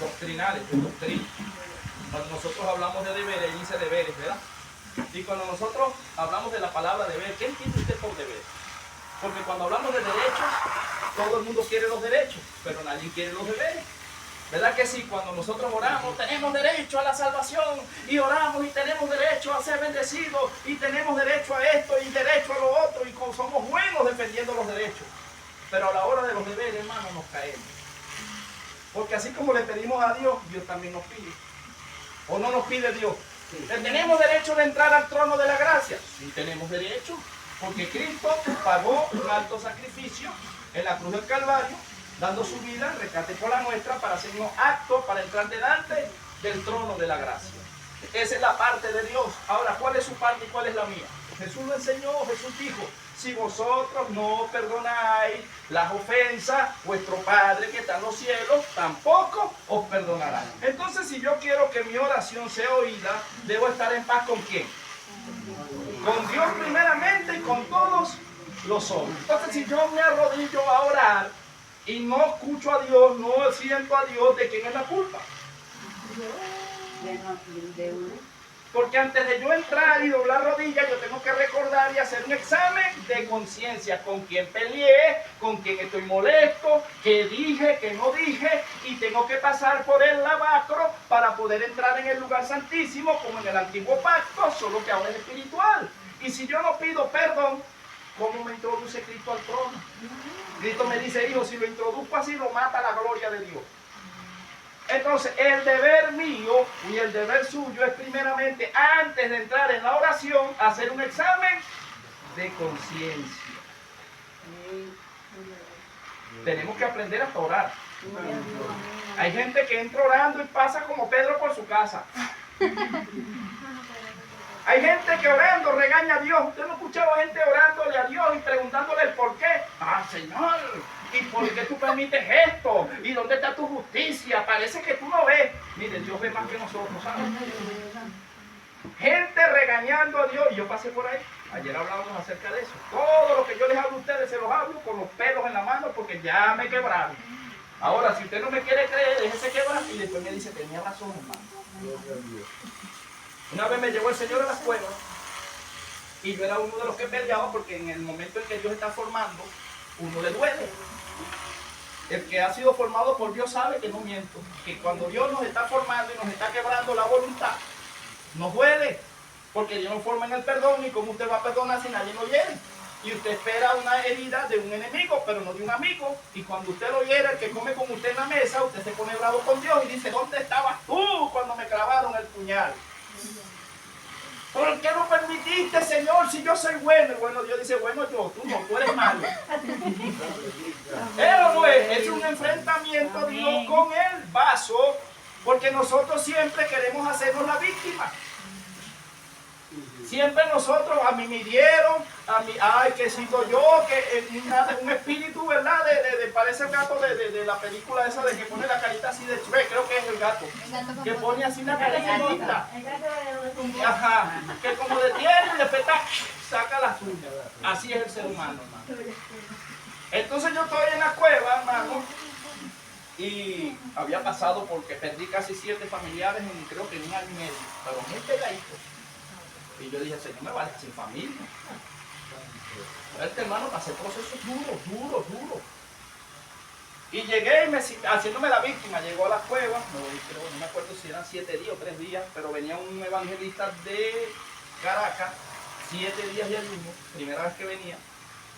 doctrinales, de doctrina. Cuando nosotros hablamos de deberes, él dice deberes, ¿verdad? Y cuando nosotros hablamos de la palabra deber, ¿qué entiende usted por deber? Porque cuando hablamos de derechos, todo el mundo quiere los derechos, pero nadie quiere los deberes. ¿Verdad que sí? Cuando nosotros oramos, tenemos derecho a la salvación, y oramos y tenemos derecho a ser bendecidos, y tenemos derecho a esto y derecho a lo otro, y somos buenos defendiendo los derechos. Pero a la hora de los deberes, hermano, nos caemos. Porque así como le pedimos a Dios, Dios también nos pide. ¿O no nos pide Dios? Sí. ¿Tenemos derecho de entrar al trono de la gracia? Sí, tenemos derecho. Porque Cristo pagó un alto sacrificio en la cruz del Calvario, dando su vida, rescate por la nuestra, para hacernos aptos para entrar delante del trono de la gracia. Esa es la parte de Dios. Ahora, ¿cuál es su parte y cuál es la mía? Jesús lo enseñó, Jesús dijo, si vosotros no perdonáis las ofensas, vuestro Padre que está en los cielos tampoco os perdonará. Entonces, si yo quiero que mi oración sea oída, debo estar en paz ¿con quién? Con Dios primeramente y con todos los hombres. Entonces, si yo me arrodillo a orar y no escucho a Dios, no siento a Dios, ¿de quién es la culpa? Porque antes de yo entrar y doblar rodillas, yo tengo que recordar y hacer un examen de conciencia. Con quién peleé, con quién estoy molesto, qué dije, qué no dije. Y tengo que pasar por el lavacro para poder entrar en el lugar santísimo, como en el antiguo pacto, solo que ahora es espiritual. Y si yo no pido perdón, ¿cómo me introduce Cristo al trono? Cristo me dice, hijo, si lo introduzco así, lo mata la gloria de Dios. Entonces, el deber mío y el deber suyo es primeramente, antes de entrar en la oración, hacer un examen de conciencia. Tenemos que aprender a orar. Hay gente que entra orando y pasa como Pedro por su casa. Hay gente que orando regaña a Dios. Usted no ha escuchado gente orándole a Dios y preguntándole el por qué. Ah, Señor, ¿y por qué tú permites esto? ¿Y dónde está tu justicia? Parece que tú no ves. Mire, Dios ve más que nosotros, ¿sabes? Gente regañando a Dios. Y yo pasé por ahí. Ayer hablábamos acerca de eso. Todo lo que yo les hablo a ustedes se los hablo con los pelos en la mano porque ya me quebraron. Ahora, si usted no me quiere creer, déjese quebrar. Y después me dice, tenía razón, hermano. Una vez me llevó el Señor a la cueva y yo era uno de los que peleaba porque en el momento en que Dios está formando, uno le duele. El que ha sido formado por Dios sabe que no miento, que cuando Dios nos está formando y nos está quebrando la voluntad, nos duele, porque Dios nos forma en el perdón y cómo usted va a perdonar si nadie lo hiere. Y usted espera una herida de un enemigo, pero no de un amigo. Y cuando usted lo hiere, el que come con usted en la mesa, usted se pone bravo con Dios y dice, ¿dónde estabas tú cuando me clavaron el puñal? ¿Por qué no permitiste, Señor, si yo soy bueno? Bueno, Dios dice, bueno, tú no, tú eres malo. Pero no es un enfrentamiento Dios con el vaso, porque nosotros siempre queremos hacernos la víctima. Siempre nosotros, a mí me hirieron, a mí, ay, que siento yo, que un espíritu, ¿verdad? Parece el gato de la película esa de que pone la carita así de Shrek, creo que es el gato. Que pone así la carita. Ajá, que como detiene y después saca las uñas. Así es el ser humano, hermano. Entonces yo estoy en la cueva, hermano, y había pasado porque perdí casi 7 familiares en creo que en un año y medio, pero muy pegaditos. Y yo dije, Señor, me va a dejar sin familia. Este hermano, pasé procesos duros. Y llegué y haciéndome la víctima, llegó a la cueva, no me acuerdo si eran 7 días o 3 días, pero venía un evangelista de Caracas, 7 días de ayuno, primera vez que venía,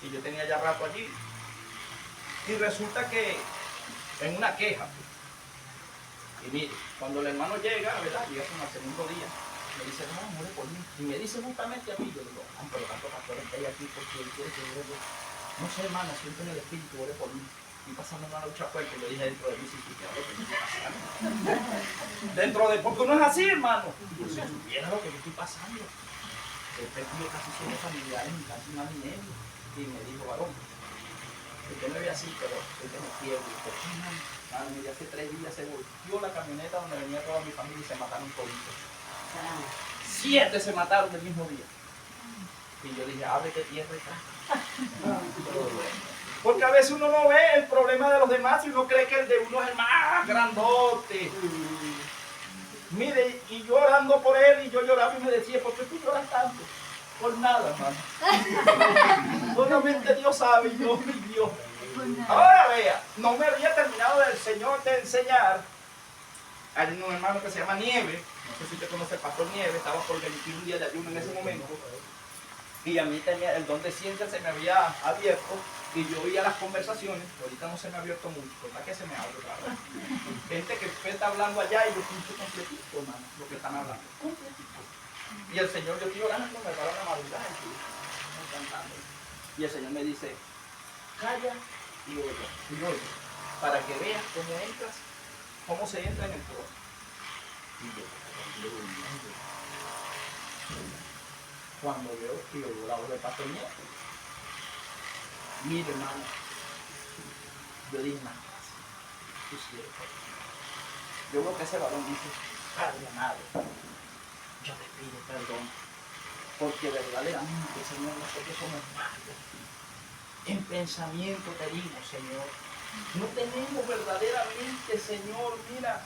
y yo tenía ya rato allí. Y resulta que en una queja, y mire, cuando el hermano llega, ¿verdad? Llega como al segundo día. Me dice, no, ore por mí. Y me dice justamente a mí, yo digo, pero tanto pastores que hay aquí porque él quiere que yo, no sé, hermano, siento en el espíritu, ore por mí. Estoy pasando una lucha fuerte. Y yo dije, dentro de mí, si supiera lo que yo estoy pasando. Dentro de, porque no es así, hermano. Yo, si supiera lo que yo estoy pasando. He perdido casi 100 familiares en casi un año y medio. Y me dijo, varón, usted me ve así, pero usted me quiere. Y yo, hermano, mire, hace 3 días se volvió la camioneta donde venía toda mi familia y se mataron toditos. 7 se mataron el mismo día. Y yo dije, ábrete tierra y tal. Porque a veces uno no ve el problema de los demás y uno cree que el de uno es el más grandote. Mire, y yo orando por él, y yo lloraba y me decía, ¿por qué tú lloras tanto? Por nada, hermano. Solamente Dios sabe y yo, mi Dios. Ahora vea, no me había terminado del Señor de enseñar. Hay un hermano que se llama Nieve, no sé si usted conoce al pastor Nieve, estaba por 21 días de ayuno en ese momento. Y a mí tenía el don de ciencia, se me había abierto y yo oía las conversaciones. Ahorita no se me ha abierto mucho, ¿verdad que se me abre? Claro. Gente que usted está hablando allá y yo escucho completito, hermano, lo que están hablando. Completito. Y el Señor, yo estoy orando, me para la madrugada, cantando. Y el Señor me dice, calla y oye, para que veas cómo se entra en el trono. Y yo, cuando veo que yo la voz de pastor mío, mire, hermano, yo dije, nada, tú quieres. Yo veo que ese varón dice, Padre amado, yo te pido perdón, porque verdaderamente, Señor, nosotros somos malos. En pensamiento te digo, Señor, no tenemos verdaderamente, Señor, mira,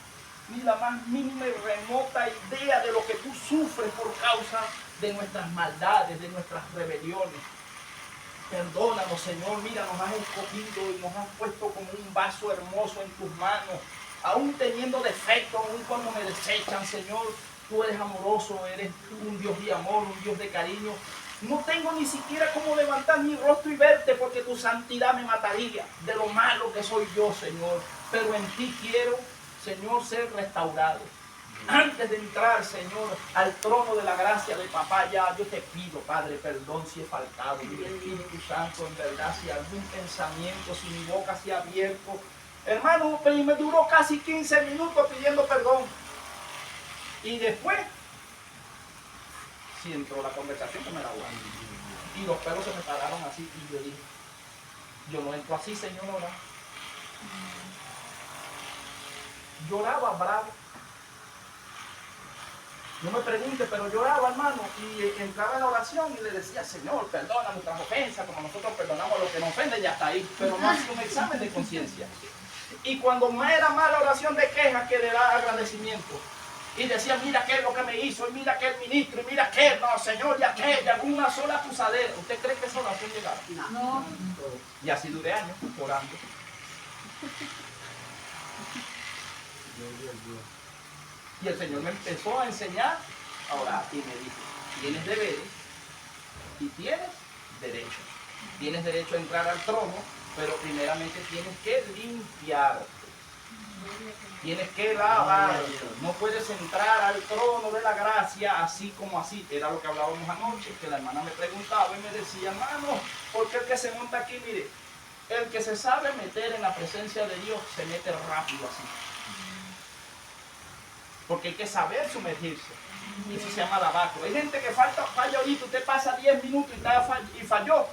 ni la más mínima y remota idea de lo que tú sufres por causa de nuestras maldades, de nuestras rebeliones. Perdónanos, Señor, mira, nos has escogido y nos has puesto como un vaso hermoso en tus manos, aún teniendo defectos, aún cuando me desechan, Señor, tú eres amoroso, eres un Dios de amor, un Dios de cariño. No tengo ni siquiera cómo levantar mi rostro y verte, porque tu santidad me mataría de lo malo que soy yo, Señor. Pero en ti quiero, Señor, ser restaurado. Antes de entrar, Señor, al trono de la gracia de papá, ya yo te pido, Padre, perdón si he faltado. Mi Espíritu Santo, en verdad, si algún pensamiento, si mi boca se ha abierto. Hermano, me duró casi 15 minutos pidiendo perdón. Y después, sí entró la conversación que me la aguanto. Y los pelos se me pararon así y yo dije, yo no entro así, señora. Lloraba bravo. No me pregunte, pero lloraba, hermano, y entraba en la oración y le decía, Señor, perdona nuestras ofensas, como nosotros perdonamos a los que nos ofenden, ya está ahí. Pero no hacía un examen de conciencia. Y cuando me era más la oración de queja que de dar agradecimiento. Y decía, mira qué es lo que me hizo, y mira qué el ministro, y mira qué, no, Señor, ya qué, y alguna sola acusadera. ¿Usted cree que esa oración llegaba? No. Y así duré años orando. Y el Señor me empezó a enseñar a orar y me dijo, tienes deberes y tienes derechos. Tienes derecho a entrar al trono, pero primeramente tienes que limpiarte. Tienes que lavar. No puedes entrar al trono de la gracia así como así. Era lo que hablábamos anoche, que la hermana me preguntaba y me decía, hermano, ¿por qué el que se monta aquí? Mire, el que se sabe meter en la presencia de Dios se mete rápido así. Porque hay que saber sumergirse. Y eso se llama lavacro. Hay gente que falla ahorita, usted pasa 10 minutos y falló.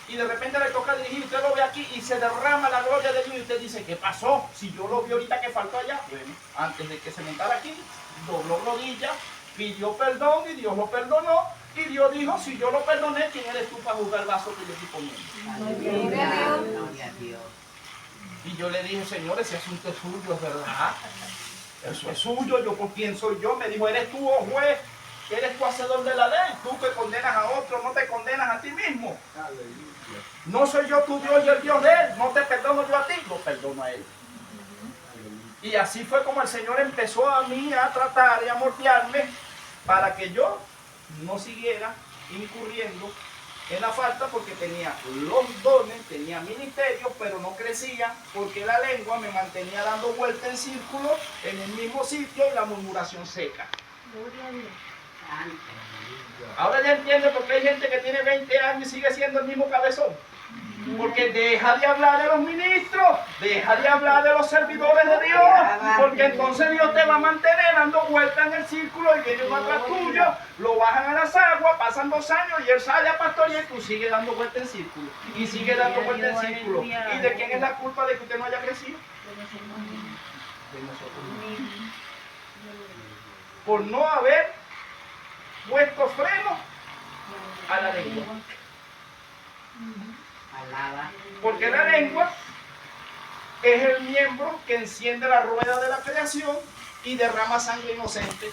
Y de repente le toca dirigir, usted lo ve aquí y se derrama la gloria de Dios. Y usted dice, ¿qué pasó? Si yo lo vi ahorita que faltó allá. Bueno, antes de que se montara aquí, dobló rodillas, pidió perdón y Dios lo perdonó. Y Dios dijo, si yo lo perdoné, ¿quién eres tú para juzgar el vaso que yo estoy poniendo? Gloria a Dios. Y yo le dije, Señor, ese asunto es suyo, es verdad. Eso es suyo, yo por quién soy yo. Me dijo, eres tú, oh juez, eres tú hacedor de la ley. Tú que condenas a otro, no te condenas a ti mismo. No soy yo tu Dios y el Dios de él. No te perdono yo a ti, lo perdono a él. Y así fue como el Señor empezó a mí a tratar y a moldearme para que yo no siguiera incurriendo en la falta, porque tenía los dones, tenía ministerio, pero no crecía porque la lengua me mantenía dando vuelta en círculo en el mismo sitio y la murmuración seca. Ahora ya entiende por qué hay gente que tiene 20 años y sigue siendo el mismo cabezón. Porque deja de hablar de los ministros, deja de hablar de los servidores de Dios, porque entonces Dios te va a mantener dando vueltas en el círculo y viene uno atrás tuyo, lo bajan a las aguas, pasan 2 años y él sale a pastorear y tú sigues dando vueltas en círculo. Y sigue dando vueltas en círculo. ¿Y de quién es la culpa de que usted no haya crecido? De nosotros mismos. Por no haber puesto freno a la lengua. Porque la lengua es el miembro que enciende la rueda de la creación y derrama sangre inocente.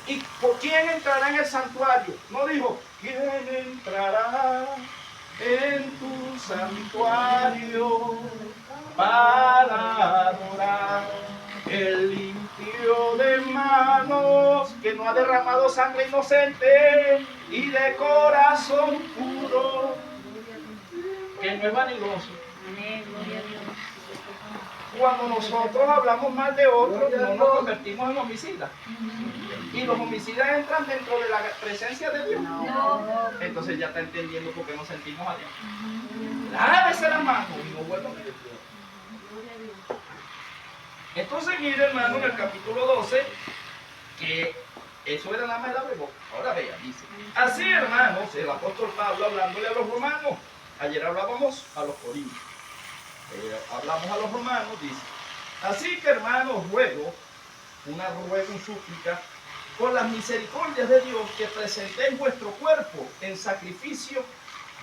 ¿Y por quién entrará en el santuario? No dijo, ¿quién entrará en tu santuario para adorar? El limpio de manos, que no ha derramado sangre inocente y de corazón puro, que no es vanidoso. Cuando nosotros hablamos mal de otros, no nos convertimos en homicidas. Y los homicidas entran dentro de la presencia de Dios. Entonces ya está entendiendo por qué nos sentimos a Dios. Lávese la mano y no vuelva a meter. Entonces mire, hermano, en el capítulo 12, que eso era nada más la boca. Ahora vea, dice. Así, hermanos, el apóstol Pablo hablándole a los romanos. Ayer hablábamos a los corintios. Hablamos a los romanos, dice. Así que, hermanos, ruego una súplica por las misericordias de Dios, que presentéis vuestro cuerpo en sacrificio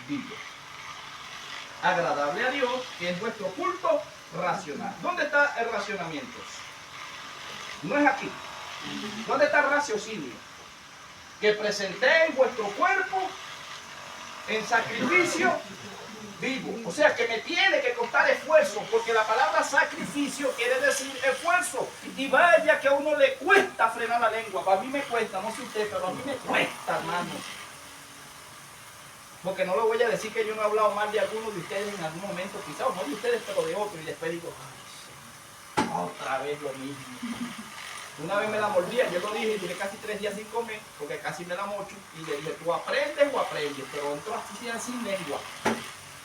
vivo, agradable a Dios, que es vuestro culto racional. ¿Dónde está el racionamiento? No es aquí. ¿Dónde está el raciocinio? Que presentéis vuestro cuerpo en sacrificio vivo. O sea, que me tiene que costar esfuerzo, porque la palabra sacrificio quiere decir esfuerzo. Y vaya que a uno le cuesta frenar la lengua. A mí me cuesta, no sé usted, pero a mí me cuesta, hermano. Porque no le voy a decir que yo no he hablado mal de algunos de ustedes en algún momento, quizás no de ustedes, pero de otros. Y después digo, ay, otra vez lo mismo. Una vez me la mordía, yo lo dije, y duré casi 3 días sin comer, porque casi me la mocho. Y le dije, tú aprendes o aprendes, pero entro así sin lengua.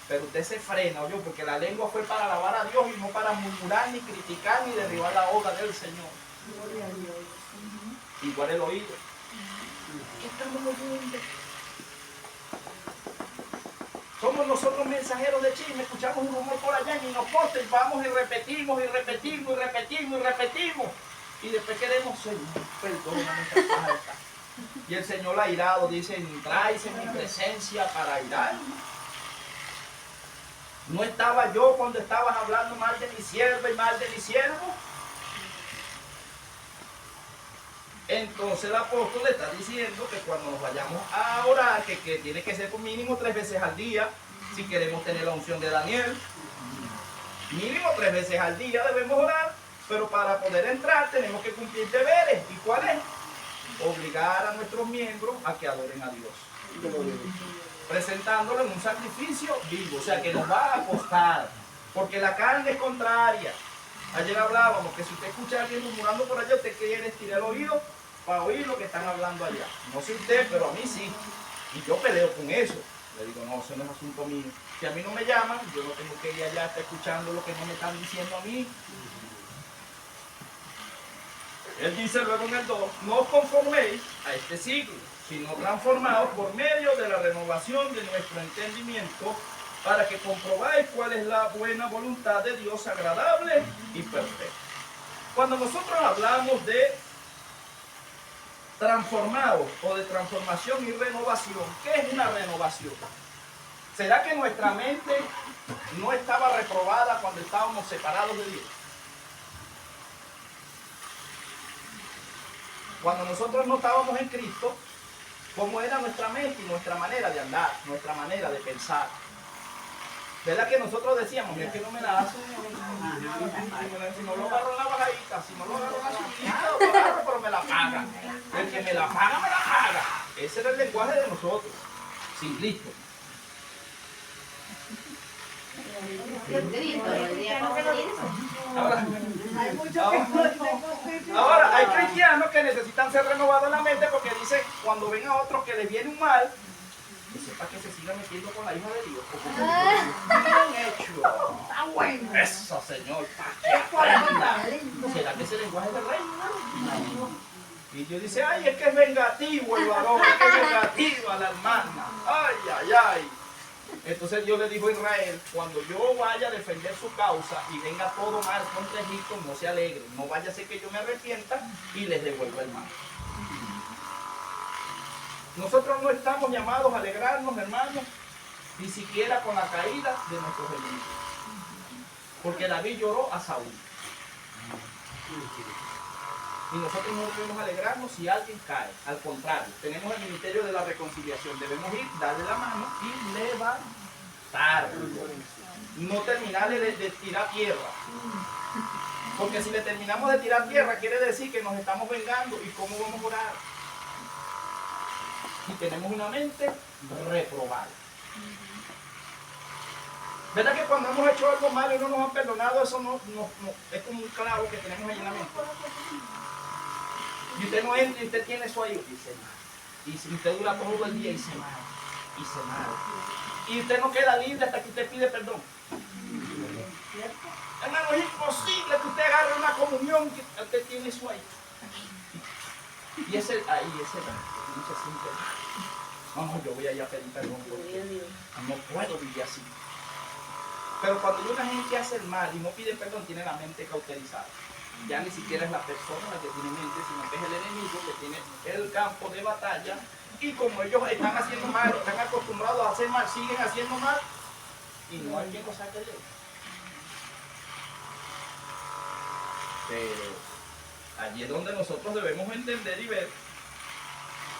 Pero usted se frena, oye, porque la lengua fue para alabar a Dios y no para murmurar, ni criticar, ni derribar la obra del Señor. Igual el oído. ¿Qué estamos oyendo? Somos nosotros mensajeros de chisme, escuchamos un rumor por allá y nos corta y vamos y repetimos y repetimos y repetimos y repetimos. Y después queremos, Señor, perdóname esta falta. Y el Señor airado dice, entráis en mi presencia para airar. ¿No estaba yo cuando estabas hablando mal de mi sierva y mal de mi siervo? Entonces el apóstol le está diciendo que cuando nos vayamos a orar, que tiene que ser por mínimo 3 veces al día, si queremos tener la unción de Daniel. Mínimo 3 veces al día debemos orar, pero para poder entrar tenemos que cumplir deberes. ¿Y cuál es? Obligar a nuestros miembros a que adoren a Dios, presentándolo en un sacrificio vivo, o sea que nos va a costar, porque la carne es contraria. Ayer hablábamos que si usted escucha a alguien murmurando por allá, usted quiere estirar el oído para oír lo que están hablando allá. No sé usted, pero a mí sí, y yo peleo con eso. Le digo, no, eso no es asunto mío. Si a mí no me llaman, yo no tengo que ir allá a estar escuchando lo que no me están diciendo a mí. Él dice luego en el 2, no os conforméis a este siglo, sino transformados por medio de la renovación de nuestro entendimiento, para que comprobáis cuál es la buena voluntad de Dios, agradable y perfecta. Cuando nosotros hablamos de transformados o de transformación y renovación, ¿qué es una renovación? ¿Será que nuestra mente no estaba reprobada cuando estábamos separados de Dios? Cuando nosotros no estábamos en Cristo, ¿cómo era nuestra mente y nuestra manera de andar, nuestra manera de pensar? ¿Verdad que nosotros decíamos, es que no me la hace? Si no lo agarro en la bajadita, si no lo agarro en la subidita, lo agarro, pero me la paga. El que me la paga, me la paga. Ese era el lenguaje de nosotros, sin Cristo. Ahora, hay cristianos que necesitan ser renovados en la mente porque dicen, cuando ven a otros que les viene un mal, que sepa que se siga metiendo con la hija de Dios. Bien hecho. Está bueno. Eso, Señor. ¿Será que ese lenguaje es del rey? Y Dios dice, ay, es que es vengativo el varón, es que es vengativa la hermana. Ay, ay, ay. Entonces Dios le dijo a Israel, cuando yo vaya a defender su causa y venga todo mal contra Egipto, no se alegren, no vaya a ser que yo me arrepienta y les devuelva el mal. Nosotros no estamos llamados a alegrarnos, hermanos, ni siquiera con la caída de nuestros enemigos. Porque David lloró a Saúl. Y nosotros no debemos alegrarnos si alguien cae. Al contrario, tenemos el ministerio de la reconciliación. Debemos ir, darle la mano y levantarlo. No terminarle de tirar tierra. Porque si le terminamos de tirar tierra, quiere decir que nos estamos vengando. ¿Y cómo vamos a orar? Y tenemos una mente reprobada. ¿Verdad que cuando hemos hecho algo malo y no nos han perdonado, eso no es como un clavo que tenemos ahí en la mente? Y usted no entra y usted tiene eso ahí y se mal. Y si usted dura todo el día y se mal, y se mal. Y usted no queda libre hasta que usted pide perdón. Hermano, es imposible que usted agarre una comunión que usted tiene eso ahí. Y ese mucha gente, no, yo voy a ir a pedir perdón porque no puedo vivir así. Pero cuando una gente hace el mal y no pide perdón, tiene la mente cauterizada. Ya ni siquiera es la persona la que tiene mente, sino que es el enemigo que tiene el campo de batalla. Y como ellos están haciendo mal, están acostumbrados a hacer mal, siguen haciendo mal y no hay quien los saque de ellos. Pero allí es donde nosotros debemos entender y ver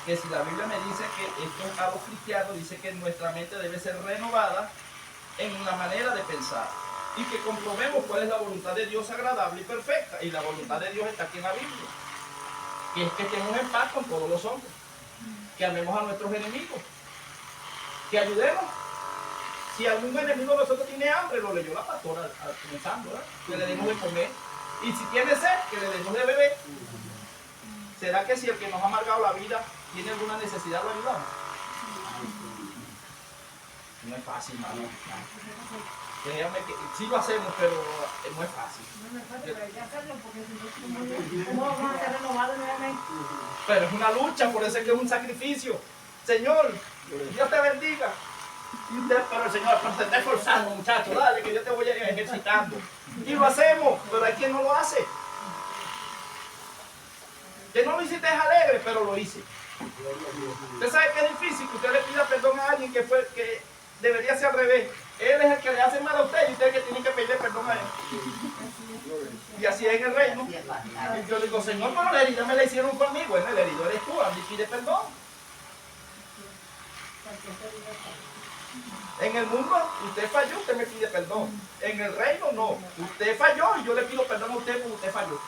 que si la Biblia me dice que esto es algo cristiano, dice que nuestra mente debe ser renovada en la manera de pensar y que comprobemos cuál es la voluntad de Dios agradable y perfecta. Y la voluntad de Dios está aquí en la Biblia, que es que estemos en paz con todos los hombres, que amemos a nuestros enemigos, que ayudemos. Si algún enemigo de nosotros tiene hambre, lo leyó la pastora comenzando, ¿verdad? Que le demos de comer. Y si tiene sed, que le demos de beber. ¿Será que si el que nos ha amargado la vida tiene alguna necesidad, lo ayudamos? No es fácil, hermano. Créame que sí lo hacemos, pero no es fácil. No es fácil, pero hay que hacerlo porque si no, ¿cómo vamos a ser renovados nuevamente? Pero es una lucha, por eso es que es un sacrificio. Señor, Dios te bendiga. Pero el Señor, pero te está esforzando, muchacho, dale, que yo te voy a ir ejercitando. Y lo hacemos, pero hay quien no lo hace. Que no lo hiciste es alegre, pero lo hice. Usted sabe que es difícil que usted le pida perdón a alguien que debería ser al revés. Él es el que le hace mal a usted y usted es el que tiene que pedirle perdón a él. Y así es en el reino. Y yo digo, Señor, pero la herida me la hicieron conmigo. Bueno, el herido eres tú, a mí pide perdón. En el mundo, usted falló, usted me pide perdón. En el reino, no. Usted falló y yo le pido perdón a usted porque usted falló.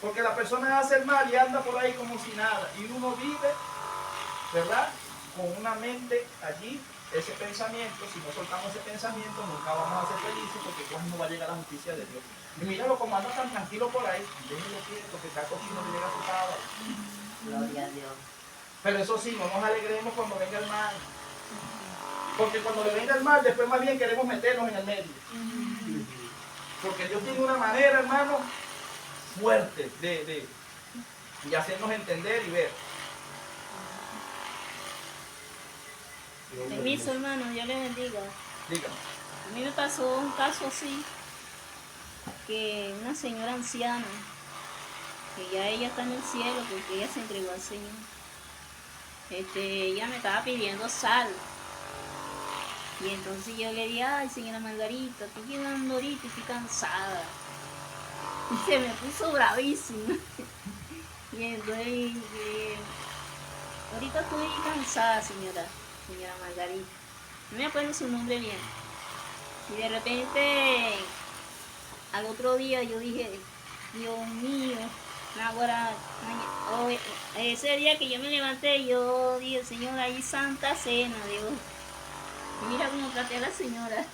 Porque la persona hace el mal y anda por ahí como si nada. Y uno vive, ¿verdad? Con una mente allí, ese pensamiento. Si no soltamos ese pensamiento, nunca vamos a ser felices porque pues no va a llegar la justicia de Dios. Y míralo como anda tan tranquilo por ahí. Déjenlo quieto, que está cogiendo y llega a su casa. Gloria a Dios. Pero eso sí, no nos alegremos cuando venga el mal. Porque cuando le venga el mal, después más bien queremos meternos en el medio. Porque Dios tiene una manera, hermano, fuerte de hacernos entender y ver. Permiso, hermano, Dios le bendiga. Dígame. A mí me pasó un caso así, que una señora anciana, que ya ella está en el cielo porque ella se entregó al Señor. Ella me estaba pidiendo sal. Y entonces yo le dije, ay, señora Margarita, estoy llegando ahorita y estoy cansada. Y se me puso bravísima. Y entonces, ahorita estoy cansada, señora Margarita. No me acuerdo su nombre bien. Y de repente, al otro día yo dije, Dios mío, ahora, ese día que yo me levanté, yo dije, Señor, hay Santa Cena, Dios. Y mira cómo traté a la señora.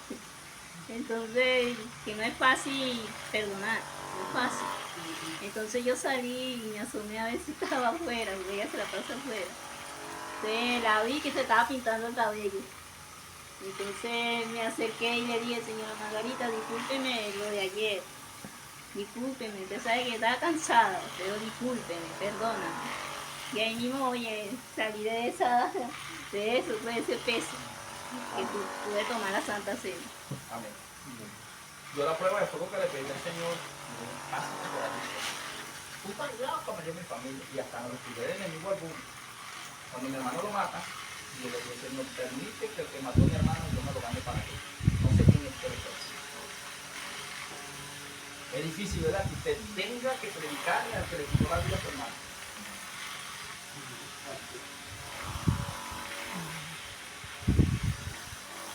Entonces, que no es fácil perdonar, no es fácil. Entonces yo salí y me asomé a ver si estaba afuera, porque ella se la pasa afuera. Entonces la vi que se estaba pintando el cabello. Entonces me acerqué y le dije, señora Margarita, discúlpeme lo de ayer. Discúlpeme, usted sabe que estaba cansada, pero discúlpeme, perdóname. Y ahí mismo, oye, salí de ese peso, que pude tomar la Santa Cena. Amén. Yo la prueba de fuego que le pedí al Señor, pásame por aquí. Tú para allá, para yo mi familia, y hasta no le pide enemigo alguno. Cuando mi hermano lo mata, Y yo le dije, Señor, permite que el que mató a mi hermano yo me lo gane para ti. No sé quién es, pero pues. Es difícil, ¿verdad? Que usted tenga que predicarle al que le quitó la vida a su hermano.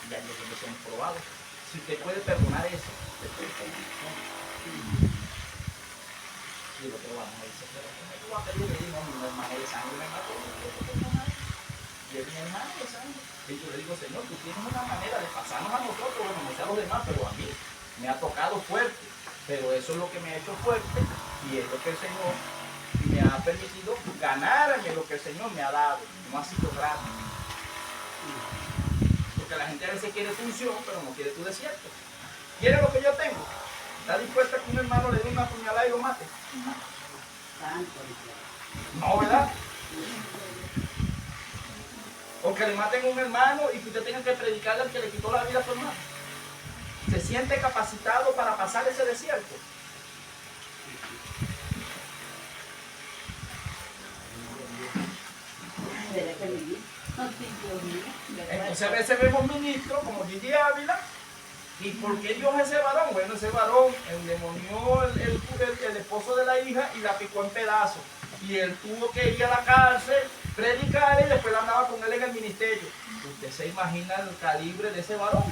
Ya yo creo que hemos probado. Si usted puede perdonar eso, usted puede perdonar. Y lo que vamos a decir, pero ¿cómo tú vas a pedir que diga, no, mi hermano de sangre me mató? Y es mi hermano de sangre. Y yo le digo, Señor, tú tienes una manera de pasarnos a nosotros, bueno, no sé a los demás, pero a mí me ha tocado fuerte. Pero eso es lo que me ha hecho fuerte y es lo que el Señor me ha permitido ganarme lo que el Señor me ha dado. No ha sido gratis. Porque la gente a veces quiere tu unción, pero no quiere tu desierto. ¿Quiere lo que yo tengo? ¿Está dispuesta a que un hermano le dé una puñalada y lo mate? No, ¿verdad? O que le maten a un hermano y que usted tenga que predicarle al que le quitó la vida a su hermano. ¿Se siente capacitado para pasar ese desierto? Entonces a veces vemos ministros como Gigi Ávila. ¿Y por qué Dios ese varón? Bueno, ese varón endemonió el esposo de la hija y la picó en pedazos. Y él tuvo que ir a la cárcel, predicar y después andaba con él en el ministerio. ¿Usted se imagina el calibre de ese varón?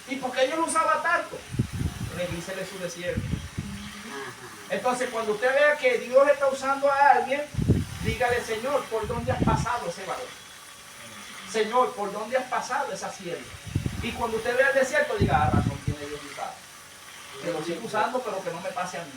¿Y por qué Dios lo usaba tanto? Revísele su desierto. Entonces, cuando usted vea que Dios está usando a alguien, dígale, Señor, ¿por dónde has pasado ese varón? Señor, ¿por dónde has pasado esa sierva? Y cuando usted vea el desierto, diga, razón tiene Dios usado. Que lo siga usando, pero que no me pase a mí.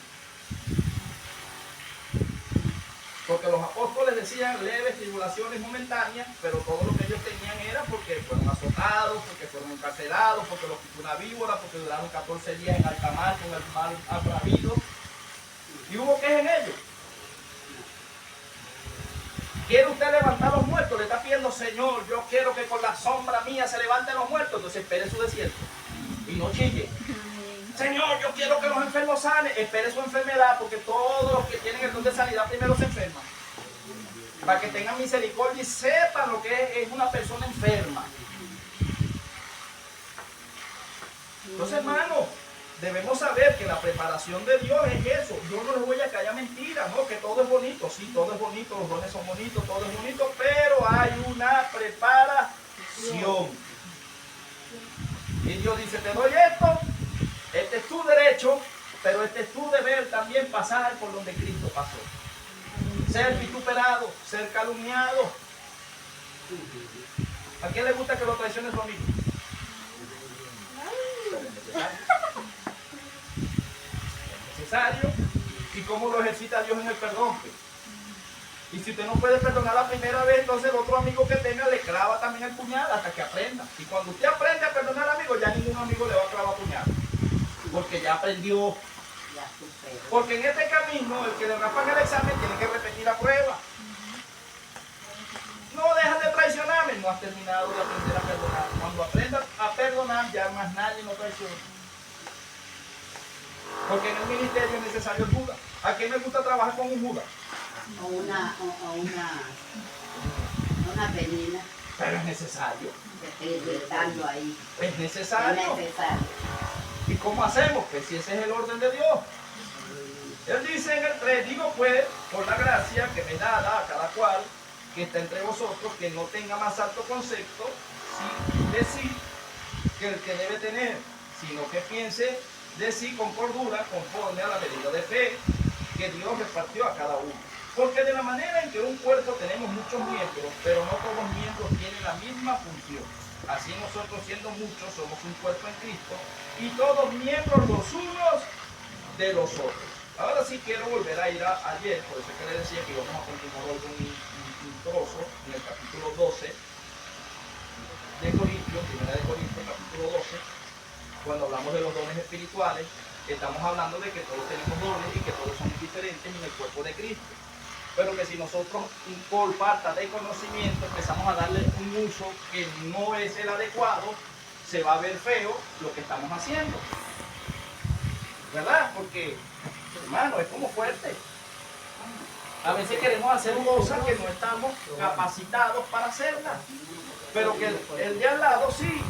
Porque los apóstoles decían leves tribulaciones momentáneas, pero todo lo que ellos tenían era porque fueron azotados, porque fueron encarcelados, porque los quitó una víbora, porque duraron 14 días en alta mar con el mar abravido. Y hubo quejas en ellos. ¿Quiere usted levantar a los muertos? Le está pidiendo, Señor, yo quiero que con la sombra mía se levanten los muertos. Entonces espere su desierto y no chille. Señor, yo quiero que los enfermos sanen. Espere su enfermedad, porque todos los que tienen el don de sanidad primero se enferman. Para que tengan misericordia y sepan lo que es una persona enferma. Entonces, hermano, debemos saber que la preparación de Dios es eso. Yo no les voy a callar mentiras, ¿no? Que todo es bonito. Sí, todo es bonito, los dones son bonitos, todo es bonito, pero hay una preparación. Y Dios dice, te doy esto. Este es tu derecho, pero este es tu deber también pasar por donde Cristo pasó. Ser vituperado, ser calumniado. ¿A quién le gusta que lo traicionen su amigo? Es necesario. ¿Y cómo lo ejercita Dios en el perdón? Y si usted no puede perdonar la primera vez, entonces el otro amigo que tenga le clava también el puñal hasta que aprenda. Y cuando usted aprende a perdonar al amigo, ya ningún amigo le va a clavar puñal. Porque ya aprendió. Porque en este camino, el que le raspan el examen tiene que repetir la prueba. No dejas de traicionarme, no has terminado de aprender a perdonar. Cuando aprendas a perdonar, ya más nadie no traiciona. Porque en el ministerio es necesario el Judas. ¿A quién le gusta trabajar con un Judas? O una penina. Pero es necesario. Estando ahí. Es necesario. Es necesario. ¿Y cómo hacemos? Pues si ese es el orden de Dios. Él dice en el 3, digo pues, por la gracia que me da a cada cual que está entre vosotros, que no tenga más alto concepto de sí que el que debe tener, sino que piense de sí con cordura, conforme a la medida de fe que Dios repartió a cada uno. Porque de la manera en que un cuerpo tenemos muchos miembros, pero no todos los miembros tienen la misma función. Así nosotros, siendo muchos, somos un cuerpo en Cristo, y todos miembros los unos de los otros. Ahora sí quiero volver a ir ayer, por eso es que le decía que íbamos a continuar hoy con un trozo en el capítulo 12 de Corintios, primera de Corintios, capítulo 12, cuando hablamos de los dones espirituales, estamos hablando de que todos tenemos dones y que todos somos diferentes en el cuerpo de Cristo. Pero que si nosotros por falta de conocimiento empezamos a darle un uso que no es el adecuado, se va a ver feo lo que estamos haciendo. ¿Verdad? Porque, hermano, es como fuerte. A veces queremos hacer cosas que no estamos capacitados para hacerlas, pero que el de al lado sí.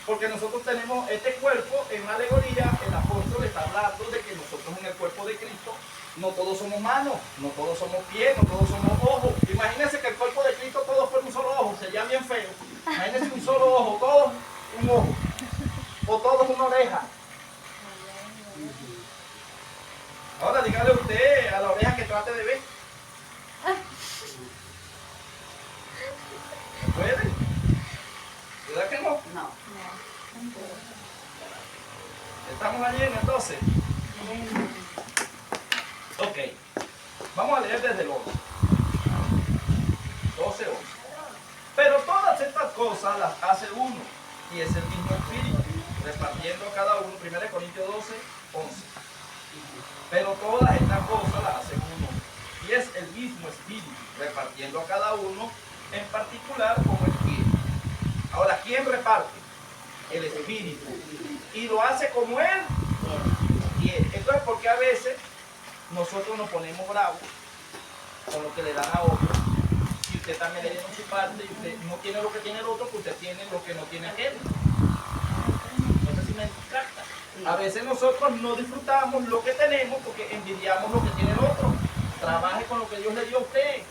Porque nosotros tenemos este cuerpo en una alegoría, el apóstol está hablando de que nosotros en el cuerpo de Cristo no todos somos manos, no todos somos pies, no todos somos ojos. Imagínense que el cuerpo de Cristo todo fuera un solo ojo, sería bien feo. Imagínense un solo ojo, todos un ojo, o todos una oreja. Ahora dígale usted a la oreja que trate de ver. ¿Puede? ¿Verdad que no? No. Estamos allí en el 12. Ok. Vamos a leer desde el 11. 12, 11. Pero todas estas cosas las hace uno, y es el mismo Espíritu, repartiendo a cada uno. 1 Corintios 12, 11. Pero todas estas cosas las hace uno, y es el mismo Espíritu, repartiendo a cada uno en particular como él quiere. Ahora, ¿quién reparte? El Espíritu. Y lo hace como él quiere. Entonces, ¿por qué a veces nosotros nos ponemos bravos con lo que le dan a otro? Si usted también le dieron su parte y usted no tiene lo que tiene el otro, pues usted tiene lo que no tiene aquel. No sé si me capta. A veces nosotros no disfrutamos lo que tenemos porque envidiamos lo que tiene el otro. Trabaje con lo que Dios le dio a usted.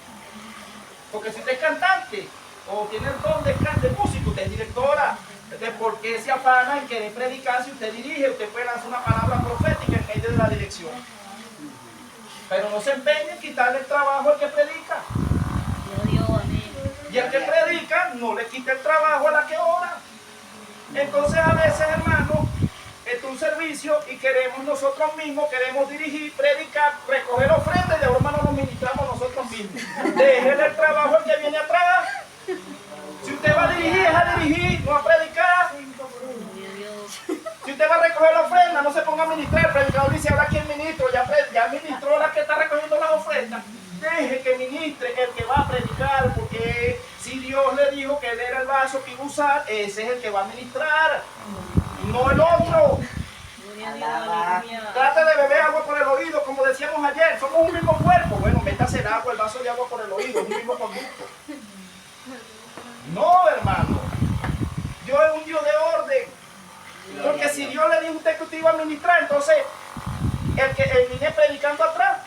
Porque si usted es cantante o tiene el don de músico, usted es directora. Entonces, ¿por qué se afana en querer predicar si usted dirige? Usted puede lanzar una palabra profética en medio de la dirección. Pero no se empeñe en quitarle el trabajo al que predica. Y el que predica no le quita el trabajo a la que ora. Entonces, a veces, hermano, es un servicio y queremos nosotros mismos, queremos dirigir, predicar, recoger ofrendas y de broma no nos ministramos nosotros mismos. Déjele el trabajo al que viene atrás. Si usted va a dirigir, es a dirigir, no a predicar. Si usted va a recoger la ofrenda, no se ponga a ministrar. El predicador dice, ahora quién ministro, ya ministró la que está recogiendo las ofrendas. Deje que ministre el que va a predicar, porque si Dios le dijo que él era el vaso que iba a usar, ese es el que va a ministrar, no el otro. Trate de beber agua por el oído, como decíamos ayer, somos un mismo cuerpo. Bueno, métase el agua, el vaso de agua por el oído, es un mismo conducto. No, hermano, Dios es un Dios de orden. Porque si Dios le dijo a usted que usted iba a ministrar, entonces el que viene predicando atrás,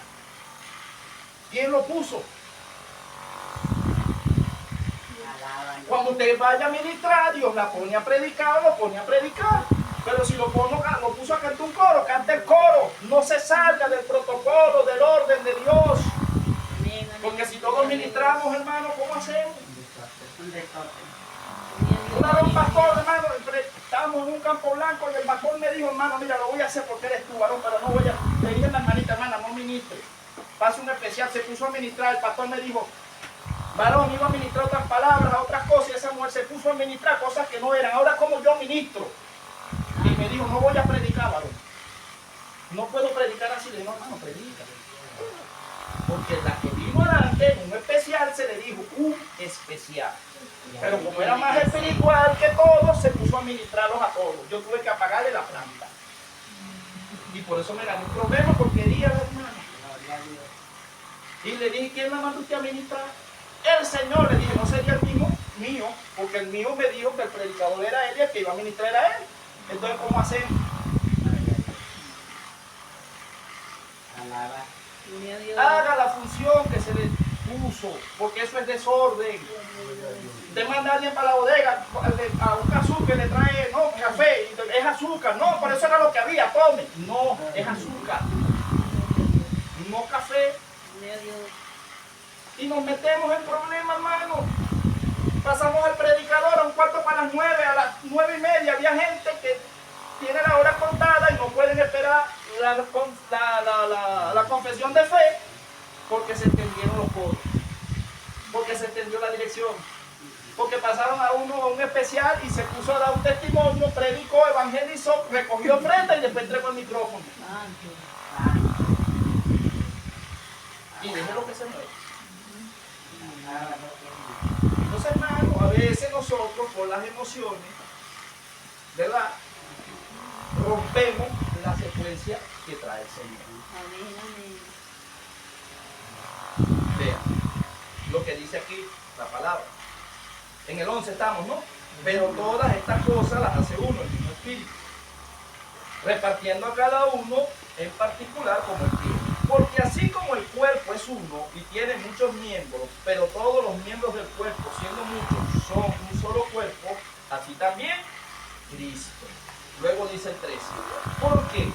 ¿quién lo puso? Cuando usted vaya a ministrar, Dios la pone a predicar o lo pone a predicar. Pero si lo puso a cantar un coro, cante el coro. No se salga del protocolo, del orden de Dios. Porque si todos ministramos, hermano, ¿cómo hacemos? Una vez un pastor, hermano, estábamos en un campo blanco y el pastor me dijo, hermano, mira, lo voy a hacer porque eres tú, varón, pero no voy a... Le dije a la hermanita, hermana, no ministre. Pase un especial, se puso a ministrar, el pastor me dijo, varón, iba a ministrar otras palabras, otras cosas, y esa mujer se puso a ministrar cosas que no eran. Ahora, ¿cómo yo ministro? Y me dijo, no voy a predicar, varón. No puedo predicar así. Le dije, no, hermano, predica. Porque la que vino adelante en un especial se le dijo un especial. Pero como era más espiritual que todos, se puso a ministrarlos a todos. Yo tuve que apagarle la planta. Y por eso me gané un problema, porque quería la hermana. Y le dije, ¿quién la mandó usted a ministrar? El Señor. Le dije, no sería el mismo mío, porque el mío me dijo que el predicador era él y el que iba a ministrar era él. Entonces, ¿cómo hacemos? Haga la función que se le puso, porque eso es desorden. Usted manda a alguien para la bodega a buscar azúcar, le trae, no, café, es azúcar, no, por eso era lo que había, tome. No, es azúcar, no café. Y nos metemos en problemas, hermano. Pasamos al predicador a 8:45, a las 9:30 había gente que tiene la hora contada y no pueden esperar la confesión de fe porque se entendieron los coros, porque se entendió la dirección, porque pasaron a uno a un especial y se puso a dar un testimonio, predicó, evangelizó, recogió ofrenda y después entregó el micrófono. Y deje lo que se mueve. Entonces, hermano, a veces nosotros por las emociones, ¿verdad?, rompemos las consecuencia que trae el Señor. Amén, amén. Vean lo que dice aquí la palabra. En el 11 estamos, ¿no? Pero todas estas cosas las hace uno, el mismo Espíritu, repartiendo a cada uno en particular como él quiere. Porque así como el cuerpo es uno y tiene muchos miembros, pero todos los miembros del cuerpo, siendo muchos, son un solo cuerpo, así también Cristo. Luego dice el 13. ¿Por qué?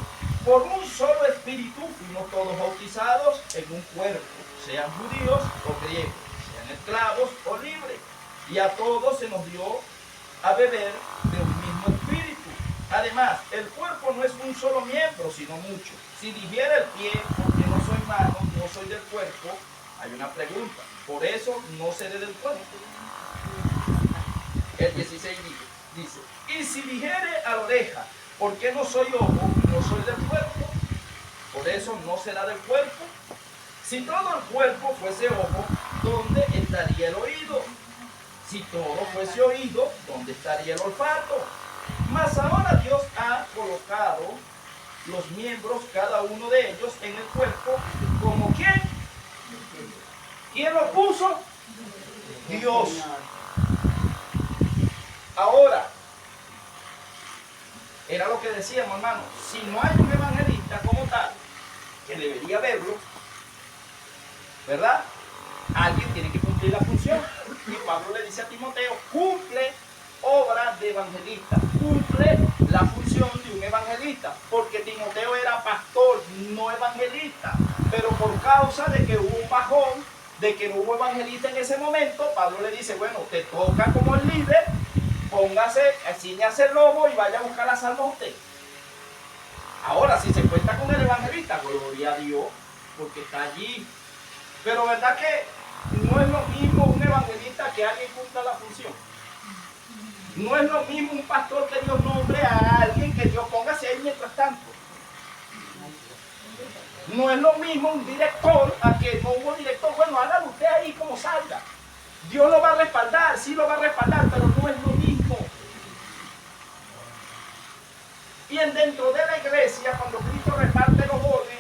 Por un solo espíritu fuimos todos bautizados en un cuerpo, sean judíos o griegos, sean esclavos o libres, y a todos se nos dio a beber de un mismo espíritu. Además, el cuerpo no es un solo miembro, sino muchos. Si dijera el pie, porque no soy mano, no soy del cuerpo, hay una pregunta. Por eso no seré del cuerpo. El 16 dice, y si dijere a la oreja, ¿por qué no soy ojo, no soy del cuerpo? Por eso no será del cuerpo. Si todo el cuerpo fuese ojo, ¿dónde estaría el oído? Si todo fuese oído, ¿dónde estaría el olfato? Mas ahora Dios ha colocado los miembros, cada uno de ellos, en el cuerpo, ¿como quién? ¿Quién lo puso? Dios. Ahora, era lo que decíamos, hermano, si no hay un evangelista como tal, que debería verlo, ¿verdad? Alguien tiene que cumplir la función. Y Pablo le dice a Timoteo, cumple obra de evangelista, cumple la función de un evangelista, porque Timoteo era pastor, no evangelista, pero por causa de que hubo un bajón, de que no hubo evangelista en ese momento, Pablo le dice, bueno, te toca como el líder, póngase, ciñase el lomo y vaya a buscar las almas a usted. Ahora, si se cuenta con el evangelista, gloria a Dios, porque está allí. Pero verdad que no es lo mismo un evangelista que alguien cumpla la función. No es lo mismo un pastor que Dios nombre a alguien que Dios póngase ahí mientras tanto. No es lo mismo un director a que no hubo director. Bueno, hágalo usted ahí como salga. Dios lo va a respaldar, sí lo va a respaldar, pero no es lo mismo. Y dentro de la iglesia, cuando Cristo reparte los dones,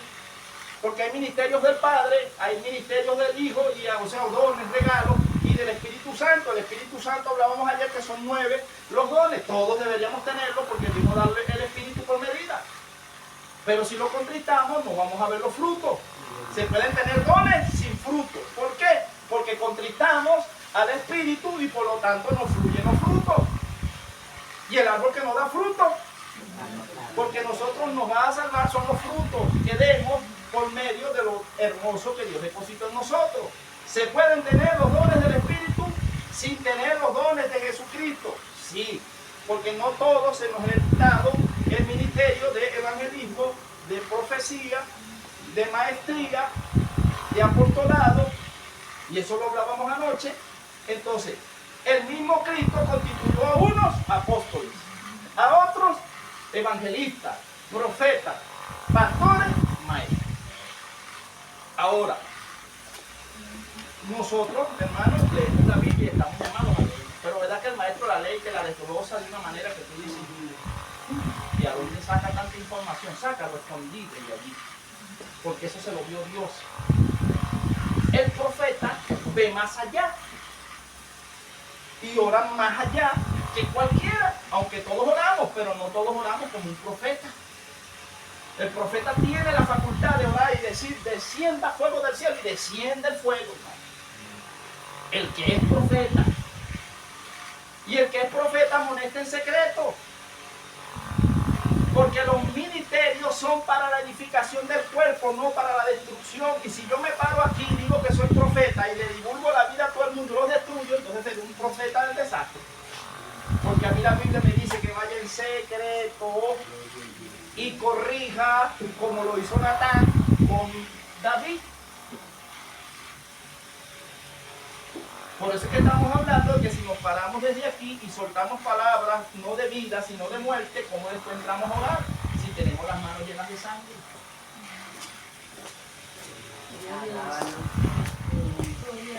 porque hay ministerios del Padre, hay ministerios del Hijo, y, o sea, dones, regalos, y del Espíritu Santo. El Espíritu Santo, hablábamos ayer que son 9 los dones, todos deberíamos tenerlos porque Dios nos da el Espíritu por medida. Pero si lo contristamos, no vamos a ver los frutos. Se pueden tener dones sin frutos. ¿Por qué? Porque contristamos al Espíritu y por lo tanto no fluyen los frutos. Y el árbol que no da fruto, porque nosotros nos va a salvar son los frutos que demos por medio de lo hermoso que Dios depositó en nosotros. ¿Se pueden tener los dones del Espíritu sin tener los dones de Jesucristo? Sí, porque no todos se nos ha dado el ministerio de evangelismo, de profecía, de maestría, de apostolado, y eso lo hablábamos anoche. Entonces, el mismo Cristo constituyó a unos apóstoles, a otros evangelistas, profetas, pastores, maestros. Ahora, nosotros, hermanos, leemos la Biblia y estamos llamados a leer. Pero verdad que el maestro la ley te la desglosa de una manera que tú dices, ¿y a dónde saca tanta información? Sácalo escondido de allí, porque eso se lo dio Dios. El profeta ve más allá y ora más allá que cualquiera, aunque todos oramos, pero no todos oramos como un profeta. El profeta tiene la facultad de orar y decir, descienda fuego del cielo, y desciende el fuego, hermano. El que es profeta. Y el que es profeta amonesta en secreto. Porque los ministerios son para la edificación del cuerpo, no para la destrucción. Y si yo me paro aquí y digo que soy profeta y le divulgo la vida a todo el mundo, lo destruyo, entonces seré un profeta del desastre. Porque a mí la Biblia me dice que vaya en secreto y corrija, como lo hizo Natán con David. Por eso es que estamos hablando de que si nos paramos desde aquí y soltamos palabras no de vida, sino de muerte, ¿cómo después entramos a orar? Si tenemos las manos llenas de sangre.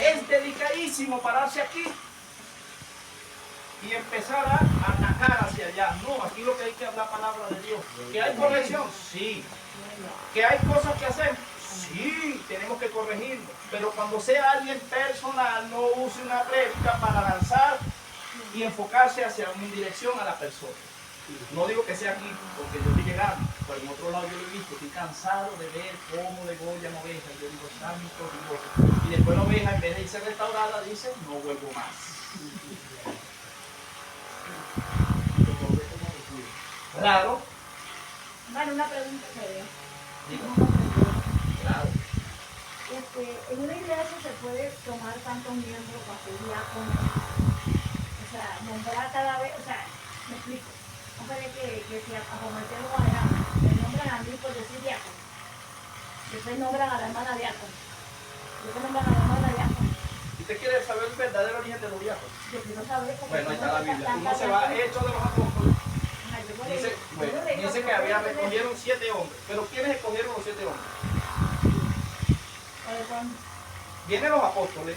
Es delicadísimo pararse aquí y empezar a atacar hacia allá. No, aquí lo que hay que hablar palabra de Dios. ¿Que hay corrección? Sí. ¿Que hay cosas que hacer? Sí, tenemos que corregirlo. Pero cuando sea alguien personal, no use una prédica para lanzar y enfocarse hacia una dirección a la persona. No digo que sea aquí, porque yo estoy llegando, pero en otro lado yo lo he visto, estoy cansado de ver cómo degollan ovejas. Yo digo, santo Dios. Y después la oveja, en vez de irse restaurada, dice, no vuelvo más. Claro. Bueno, una pregunta seria. Claro. En una iglesia se puede tomar tantos miembros para ser diácono. O sea, nombrar cada vez, o sea, me explico. No puede que si a Juan Marcelo Guajarán le nombran a mí por decir diácono. Después nombran a la hermana diácono. Después nombran a la hermana diácono. ¿Usted quiere saber el verdadero origen de los diáconos? Yo quiero saber cómo. Bueno, ahí está la Biblia. Uno se va a Hechos de los Apóstoles. Dice, bueno, dice que recogieron 7 hombres. Pero ¿quiénes escogieron los 7 hombres? Vienen los apóstoles,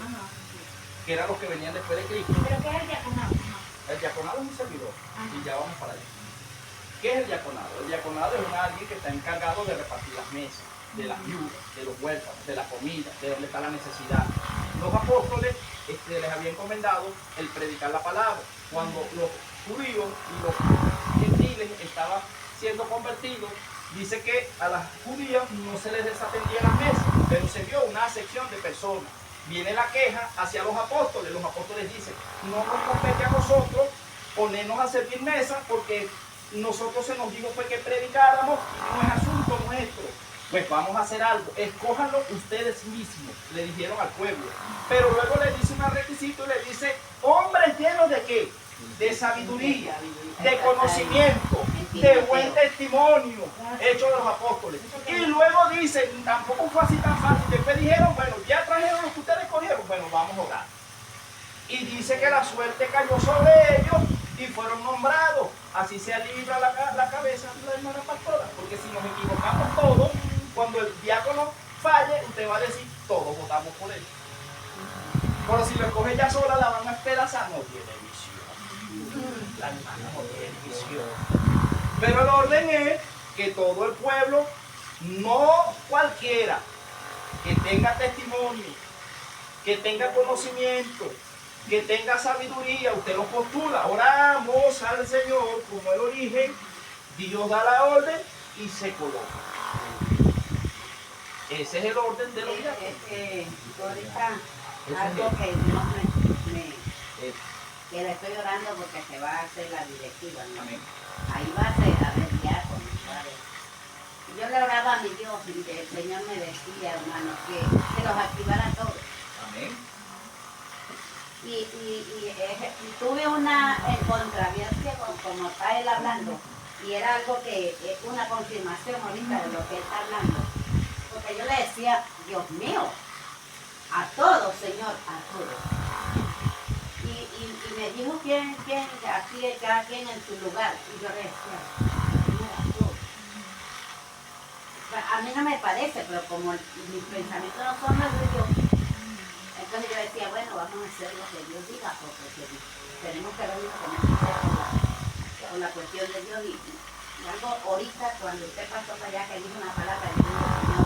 que eran los que venían después de Cristo. ¿Pero qué es el diaconado? El diaconado es un servidor. Y ya vamos para allá. ¿Qué es el diaconado? El diaconado es alguien que está encargado de repartir las mesas, de las viudas, de los huérfanos, de la comida, de donde está la necesidad. Los apóstoles les había encomendado el predicar la palabra. Cuando los judíos y los gentiles estaban siendo convertidos, dice que a las judías no se les desatendía las mesas, pero se vio una sección de personas. Viene la queja hacia los apóstoles dicen, no nos compete a nosotros ponernos a servir mesas porque nosotros se nos dijo fue que predicáramos y no es asunto nuestro. Pues vamos a hacer algo, escójanlo ustedes mismos, le dijeron al pueblo. Pero luego le dice un requisito y le dice, hombres llenos de ¿qué? De sabiduría, de conocimiento, de buen testimonio, hecho de los apóstoles. Y luego dice, tampoco fue así tan fácil. Después dijeron, bueno, ya trajeron lo que ustedes cogieron, bueno, vamos a orar. Y dice que la suerte cayó sobre ellos y fueron nombrados. Así se libra la cabeza de la hermana pastora, porque si nos equivocamos todos, cuando el diácono falle, usted va a decir, todos votamos por él. Pero si lo escoge ella sola, la van a despedazar, no tiene visión. La hermana no tiene visión. Pero el orden es que todo el pueblo, no cualquiera, que tenga testimonio, que tenga conocimiento, que tenga sabiduría, usted lo postula. Oramos al Señor como el origen, Dios da la orden y se coloca. Ese es el orden de los diáconos. Ahorita algo que Dios que le estoy orando porque se va a hacer la directiva, ¿no? Amén. Ahí va a haber diáconos, ¿sabes? Yo le oraba a mi Dios y el Señor me decía, hermano, que los activara todos. Amén. Y tuve una controversia como está él hablando, y era algo que una confirmación ahorita de lo que él está hablando. Porque yo le decía, Dios mío, a todos, Señor, a todos. Y me dijo quién, así cada quien en su lugar. Y yo le decía, Señor, a todos. A mí no me parece, pero como mis pensamientos no son los de Dios, entonces yo decía, bueno, vamos a hacer lo que Dios diga, porque tenemos que vernos con la cuestión de Dios. Y algo ahorita, cuando usted pasó para allá, que dijo una palabra, yo digo, Señor,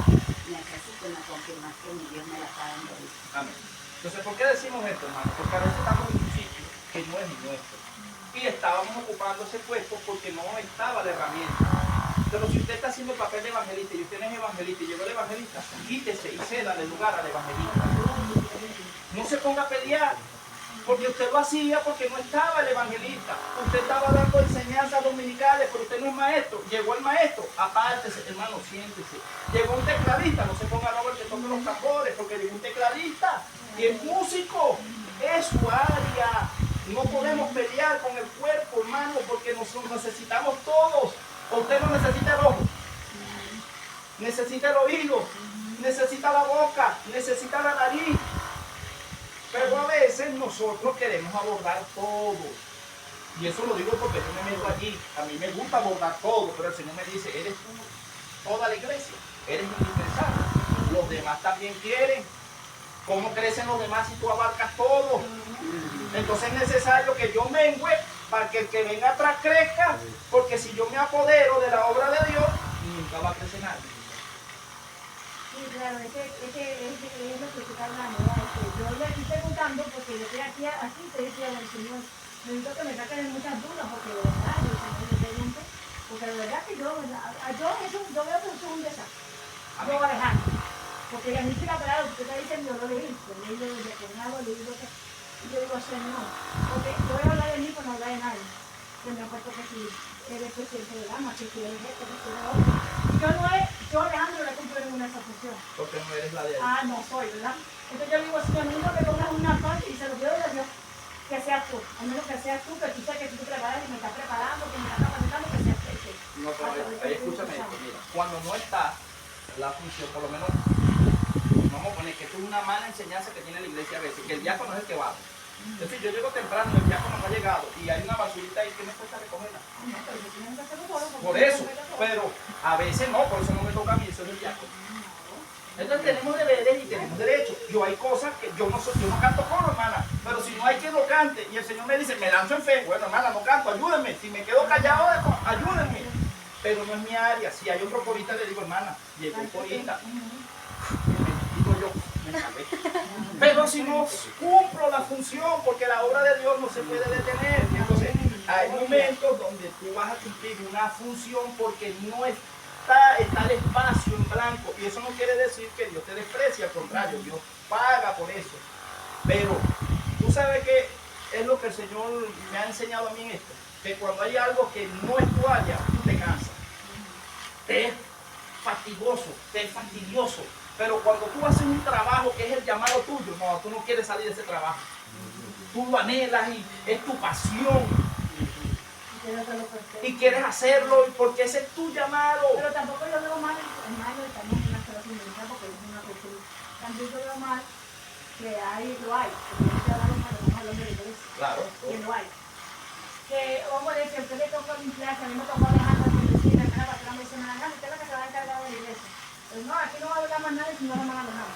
necesito una confirmación y Dios me la está dando ahorita. Amén. Entonces, ¿por qué decimos esto, hermano? Porque a veces estamos en un sitio que no es nuestro. Y estábamos ocupando ese puesto porque no estaba la herramienta. Pero si usted está haciendo el papel de evangelista y usted no es evangelista y llegó el evangelista, quítese y cédale lugar al evangelista. No se ponga a pelear, porque usted lo hacía porque no estaba el evangelista. Usted estaba dando enseñanzas dominicales, pero usted no es maestro. Llegó el maestro, apártese, hermano, siéntese. Llegó un tecladista, no se ponga a ver que toque los tambores, porque llegó un tecladista y el músico es su área. No podemos pelear con el cuerpo, hermano, porque nos necesitamos todos. Usted no necesita el ojo, necesita el oído, necesita la boca, necesita la nariz. Pero a veces nosotros queremos abordar todo. Y eso lo digo porque yo me meto allí. A mí me gusta abordar todo, pero el Señor me dice, eres tú, toda la iglesia, eres indispensable. Los demás también quieren. ¿Cómo crecen los demás si tú abarcas todo? Entonces es necesario que yo mengüe para que el que venga atrás crezca, porque si yo me apodero de la obra de Dios, nunca va a crecer nadie. Sí, claro, es lo que está hablando, ¿verdad? Yo le estoy preguntando porque yo estoy aquí, te decía el Señor, necesito que me saquen de muchas dudas, porque de verdad, yo le pregunto, porque de verdad que yo veo que eso es un desastre. Yo voy a dejar, porque a mí se me ha parado, porque está diciendo, yo lo leí, con agua, le digo que, y yo digo, Señor, porque yo voy a hablar de mí, pero no hablar de nadie. Que me acuerdo que si eres presidente de Gama, que si eres esto, que si eres otro. Yo Alejandro no le cumplo ninguna esa función. Porque no eres la de él. Ah, no soy, ¿verdad? Entonces yo le digo, Señor, nunca me pongas una parte y se lo pido a Dios, que seas tú. Al menos que seas tú, que tú sabes que tú te preparas y me estás preparando, que me estás capacitando, que seas tú. No, pero ahí escúchame esto, mira, cuando no está la función, por lo menos, vamos a poner que esto es una mala enseñanza que tiene la iglesia a veces, que el diácono es el que va. Es decir, yo llego temprano, el diácono no ha llegado y hay una basurita ahí que me cuesta recogerla. Por eso, pero a veces no, por eso no me toca a mí, eso es el diácono. Entonces tenemos deberes y tenemos derechos. Yo hay cosas que yo no canto coro, hermana, pero si no hay quien lo cante y el Señor me dice, me lanzo en fe, bueno, hermana, no canto, ayúdenme. Si me quedo callado, ayúdenme. Pero no es mi área. Si hay otro corista, le digo, hermana, llegó un corista. Digo yo, me salvé. Pero si no cumplo la función, porque la obra de Dios no se puede detener. Entonces, hay momentos donde tú vas a cumplir una función porque no está el espacio en blanco. Y eso no quiere decir que Dios te desprecia, al contrario, Dios paga por eso. Pero tú sabes que es lo que el Señor me ha enseñado a mí en esto, que cuando hay algo que no es tu área, tú te cansas. Te es fatigoso, te es fastidioso. Pero cuando tú haces un trabajo que es el llamado tuyo, no, tú no quieres salir de ese trabajo. Tú lo anhelas y es tu pasión. Y quieres hacerlo porque ese es tu llamado. Pero tampoco yo veo mal, también una sola similitud, porque es una cultura. También yo veo mal que lo hay. Porque yo estoy hablando de la iglesia. Claro. Que lo hay. Que, vamos a decir, usted le tocó limpiarse, a mí me tocó dejar la medicina, me la patrona me dice, usted es la que se va a encargar de la iglesia. Pues no, aquí no va a hablar más nadie si no lo van a dejar.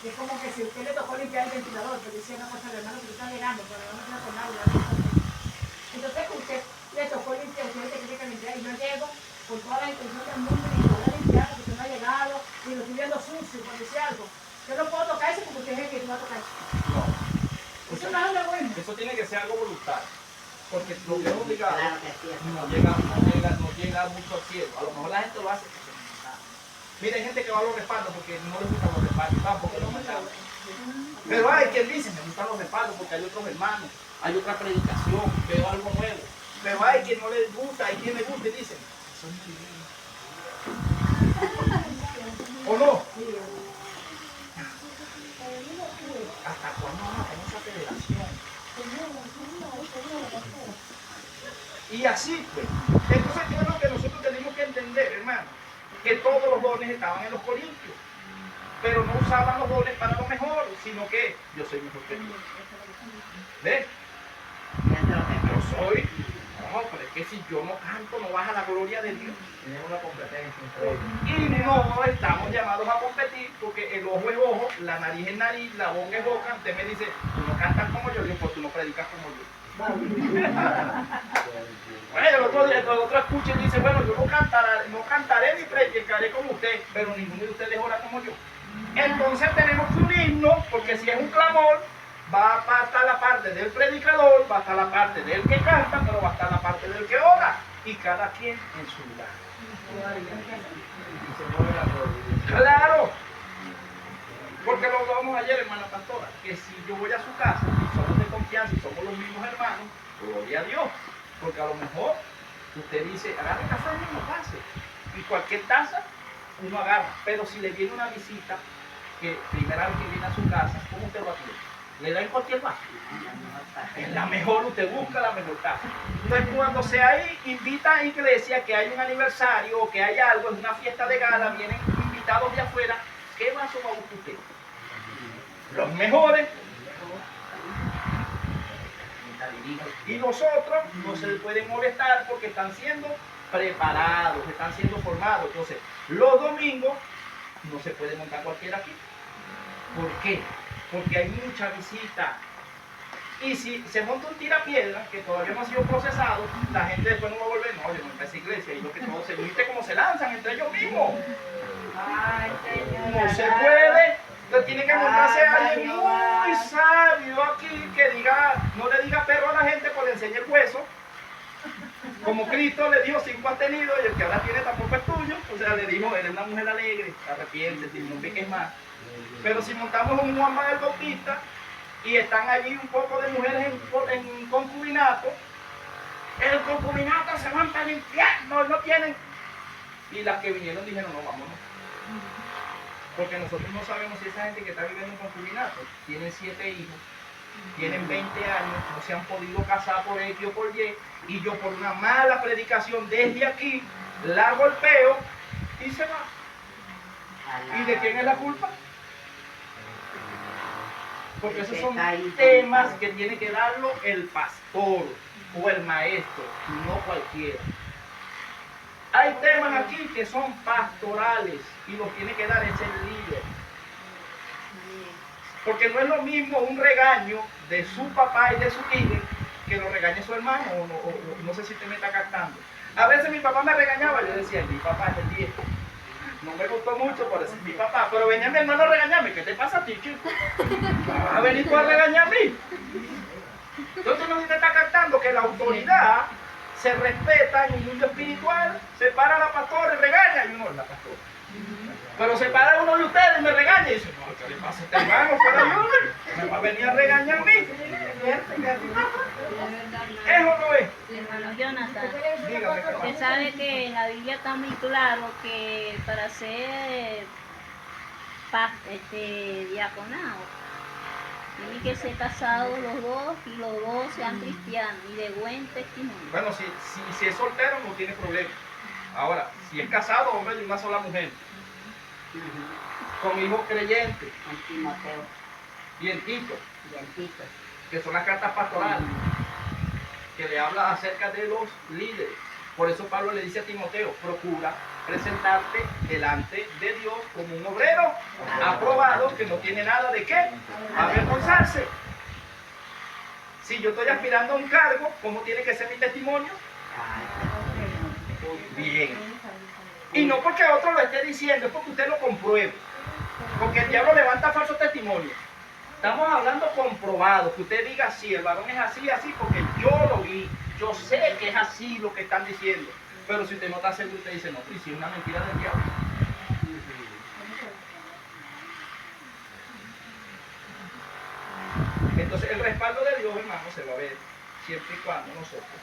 Y es como que si usted le tocó limpiar el ventilador, pero dice una cosa, hermano, que usted está llegando, pero no me queda con nada. Entonces usted le tocó limpiar, usted te tiene que limpiar, y yo llego con toda la intención del mundo y voy a limpiar porque usted no ha llegado, y lo estoy viendo sucio, por decir algo. Yo no puedo tocar eso porque usted es el que va a tocar eso. No. Eso no es algo bueno. Eso tiene que ser algo voluntario. Porque lo que es obligado Claro que sí, no llega mucho al cielo. A lo mejor la gente lo hace. Mira, hay gente que va a los respaldos porque no les gustan los respaldos, tampoco los respaldos. Pero hay quien dice, me gustan los respaldos porque hay otros hermanos, hay otra predicación, veo algo nuevo. Pero hay quien no les gusta, hay quien les gusta y dicen, son divinos. ¿O no? ¿Hasta cuándo vamos a tener esa federación? Y así pues. Entonces, ¿qué es lo que nosotros tenemos que entender, hermano? Que todos los dones estaban en los corintios, pero no usaban los dones para lo mejor, sino que yo soy mejor que Dios. ¿Ves? Yo soy, no, pero es que si yo no canto, no baja la gloria de Dios. Tenemos una competencia entre ellos. Y no estamos llamados a competir porque el ojo es ojo, la nariz es nariz, la boca es boca. Usted me dice, tú no cantas como yo, pues tú no predicas como yo. Bueno, el otro escucha y dice, bueno, yo no cantaré ni predicaré como usted, pero ninguno de ustedes ora como yo. Entonces tenemos que unirnos, porque si es un clamor, va a estar la parte del predicador, va a estar la parte del que canta, pero va a estar la parte del que ora, y cada quien en su lugar. Claro, porque lo hablamos ayer, hermana pastora, que si yo voy a su casa y somos de confianza y somos los mismos hermanos, gloria a Dios, porque a lo mejor usted dice, agarre café y no pase, y cualquier taza uno agarra, pero si le viene una visita, que primera vez que viene a su casa, ¿cómo usted lo atiende? Le da en cualquier vaso. Es la mejor, usted busca la mejor taza. Entonces cuando se hay invita a iglesia, que hay un aniversario o que hay algo, es una fiesta de gala, vienen invitados de afuera, ¿qué vaso va a buscar usted? Los mejores. Y los otros no se pueden molestar porque están siendo preparados, están siendo formados. Entonces, los domingos no se puede montar cualquiera aquí. ¿Por qué? Porque hay mucha visita. Y si se monta un tirapiedra que todavía no ha sido procesado, la gente después no va a volver, no, yo no voy a esa iglesia, y lo que todos se viste como se lanzan entre ellos mismos. Ay, señora. No se puede. Entonces tiene que montarse Ay, alguien Jehová. muy sabio aquí que diga, no le diga perro a la gente, pues le enseñe el hueso. Como Cristo le dijo, 5 has tenido y el que ahora tiene tampoco es tuyo. O sea, le dijo, eres una mujer alegre, arrepiéntete, no peques más. Pero si montamos un Juan Manuel Bautista y están allí un poco de mujeres en concubinato, el concubinato se van para el infierno, no tienen. Y las que vinieron dijeron, no, vámonos. Porque nosotros no sabemos si esa gente que está viviendo en concubinato tiene 7 hijos, tienen 20 años, no se han podido casar por X o por Y yo por una mala predicación desde aquí la golpeo y se va. ¿Y de quién es la culpa? Porque esos son temas que tiene que darlo el pastor o el maestro, no cualquiera. Hay temas aquí que son pastorales y los tiene que dar ese líder. Porque no es lo mismo un regaño de su papá y de su líder que lo regañe su hermano, o no sé si usted me está captando. A veces mi papá me regañaba, yo decía, mi papá es el viejo. No me gustó mucho por decir mi papá, pero venía mi hermano a regañarme. ¿Qué te pasa a ti, chico? ¿Vas a venir tú a regañar a mí? Entonces no se te está captando que la autoridad se respeta en un mundo espiritual, se para la pastora y regaña, y uno es la pastora. Pero se para uno de ustedes y me regaña y dice, no, ¿qué le pasa a este hermano? Fuera yo, me va a venir a regañar a mí. ¿Eso no es? Hermano Jonathan, Dígame, ¿qué usted pasa? sabe que en la Biblia está muy claro que para ser diaconado tienen que ser casados los dos y los dos sean cristianos y de buen testimonio. Bueno, si es soltero no tiene problema. Ahora, si es casado, hombre, de una sola mujer, con hijos creyentes, Con Timoteo, y en Tito, y en Tito. que son las cartas pastorales, que le habla acerca de los líderes. Por eso Pablo le dice a Timoteo, procura presentarte delante de Dios como un obrero aprobado que no tiene nada de qué avergonzarse. Si yo estoy aspirando a un cargo, ¿cómo tiene que ser mi testimonio? Bien. Y no porque otro lo esté diciendo, es porque usted lo compruebe. Porque el diablo levanta falsos testimonios. Estamos hablando comprobado, que usted diga, sí, el varón es así, así, porque yo lo vi, yo sé que es así lo que están diciendo. Pero si usted no está seguro, usted dice, no, y si es una mentira del diablo. Entonces el respaldo de Dios, hermano, se va a ver siempre y cuando nosotros,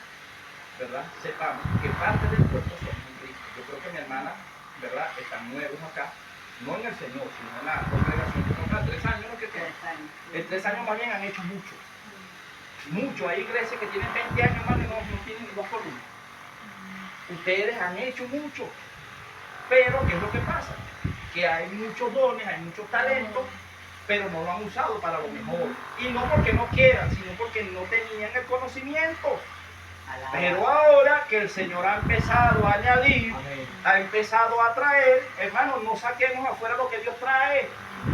¿verdad?, sepamos que parte del cuerpo somos en Cristo. Yo creo que mi hermana, ¿verdad?, están nuevos acá, no en el Señor, sino en la congregación. Son 3 años lo que tienen. En 3 años más bien han hecho mucho. Mucho. Hay iglesias que tienen 20 años más y no tienen ni 2 por 1. Ustedes han hecho mucho. Pero, ¿qué es lo que pasa? Que hay muchos dones, hay muchos talentos, pero no lo han usado para lo mejor. Y no porque no quieran, sino porque no tenían el conocimiento. Pero ahora que el Señor ha empezado a añadir, ha empezado a traer, hermanos, no saquemos afuera lo que Dios trae.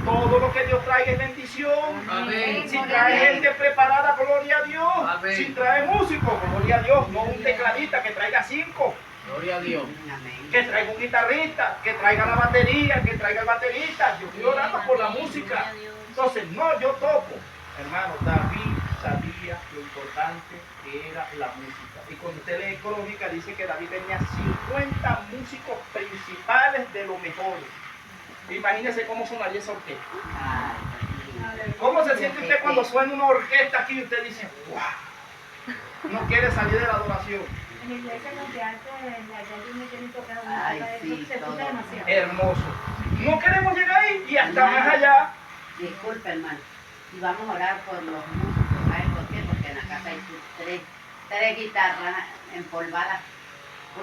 Todo lo que Dios trae es bendición. Amén. Si trae gente preparada, gloria a Dios. Amén. Si trae músicos, gloria a Dios. No un tecladista que traiga 5. Gloria a Dios. Amén. Que traiga un guitarrista, que traiga la batería, que traiga el baterista. Yo estoy orando por la música. Entonces, no, yo toco. Hermano, David sabía lo importante que era la música. Y cuando usted lee Crónica, dice que David tenía 50 músicos principales de lo mejor. Imagínese cómo sonaría esa orquesta. ¿Cómo se siente usted cuando suena una orquesta aquí y usted dice, wow? No quiere salir de la adoración. En la iglesia donde antes, en la calle me tienen tocado Ay, música, sí, eso se escucha todo. demasiado. Hermoso. No queremos llegar ahí y hasta más allá. Disculpe, hermano. Y vamos a orar por los músicos. ¿Sabes por qué? Porque en la casa hay 3 guitarras empolvadas.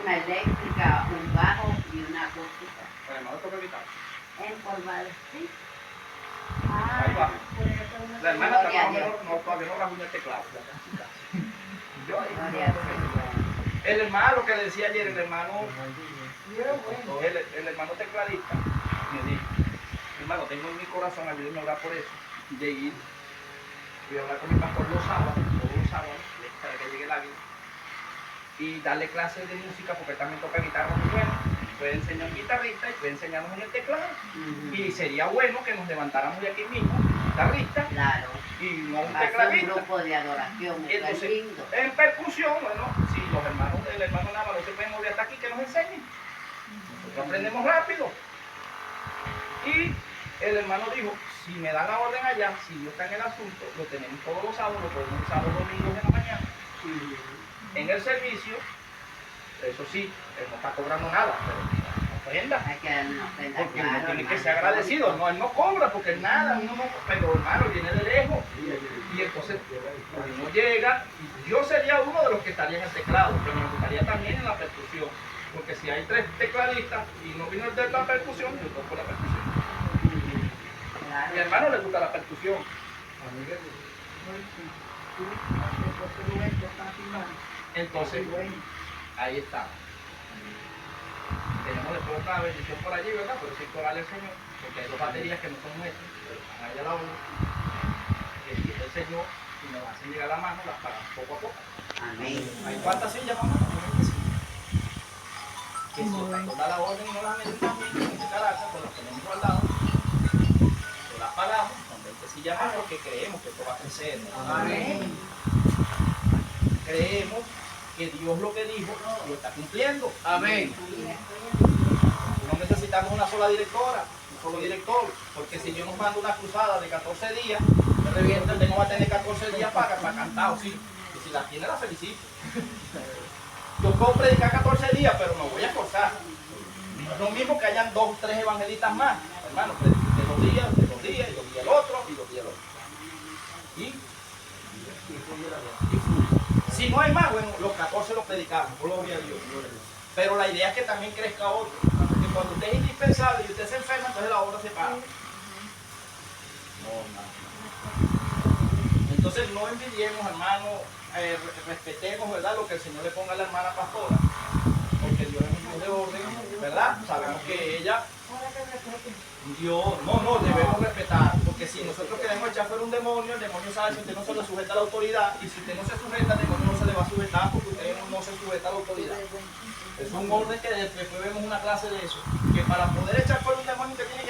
Una eléctrica, un bajo y una acústica. Bueno, no toca guitarra. Empolvadas, ¿sí? Ahí va. Por eso uno La hermana Gloria a todavía Dios. no rasguña el teclado. Yo ahí. Gloria al Señor. El hermano que le decía ayer, el hermano tecladista, me dijo, hermano, tengo en mi corazón, ayúdenme a orar por eso, de ir, voy a hablar con mi pastor los sábados, todos los sábados, para que llegue la vida, y darle clases de música, porque él también toca guitarra muy bueno, puede enseñar guitarrista y puede enseñarnos en el teclado, y sería bueno que nos levantáramos de aquí mismo, guitarrista, Claro. y no un Hacer un tecladista. grupo de adoración, muy Entonces, lindo. en percusión, bueno, si los hermanos del hermano Nava no se pueden mover hasta aquí, que nos enseñen. Nosotros aprendemos rápido. Y el hermano dijo, si me dan la orden allá, si Dios está en el asunto, lo tenemos todos los sábados, lo podemos usar los domingos en la mañana. En el servicio, eso sí, él no está cobrando nada, pero ofrenda. Hay que darle una ofrenda, Porque uno claro, tiene que hermano. ser agradecido, no, él no cobra porque nada, uno no, pero hermano viene de lejos. Y entonces uno llega, y yo sería uno de los que estaría en el teclado, pero me gustaría también en la percusión. Porque si hay 3 tecladistas y no vino el de la percusión, yo toco la percusión. A mi Claro. hermano le gusta la percusión. Entonces, ahí está. Tenemos después otra bendición por allí, ¿verdad? Pero sí que orarle al Señor, porque hay 2 baterías que no son nuestras, pero están ahí a la hora. Que dice el Señor, y me hacen llegar la mano, las pagan poco a poco. Amén. ¿Hay cuántas sillas, mamá? Que si el pastor da la orden y no las venden también, en este carácter, pues las tenemos guardadas, se las pagamos, con 20 sillas más, porque creemos que esto va a crecer. Amén. Creemos que Dios lo que dijo lo está cumpliendo. Amén. No necesitamos una sola directora, un solo director, porque si yo nos mando una cruzada de 14 días, me revienta, el que no va a tener 14 días para cantar, sí. Y si la tiene, la felicito. Yo puedo predicar 14 días, pero me voy a esforzar. No es lo mismo que hayan 2 o 3 evangelistas más. Hermano, prediqué 2 días, y 2 días, y 2 días el otro, y 2 días el otro. Y si no hay más, bueno, los 14 los predicamos, gloria a Dios. Pero la idea es que también crezca otro. Porque cuando usted es indispensable y usted se enferma, entonces la obra se para. No, entonces no envidiemos, hermano, respetemos, ¿verdad?, lo que el Señor le ponga a la hermana pastora. Porque Dios es un Dios de orden, ¿verdad? Sabemos que ella, Dios, no, debemos respetar. Porque si nosotros queremos echar fuera un demonio, el demonio sabe que usted no se le sujeta a la autoridad. Y si usted no se sujeta, el demonio no se le va a sujetar porque usted no se sujeta a la autoridad. Es un orden que después vemos una clase de eso. Que para poder echar fuera un demonio, usted tiene que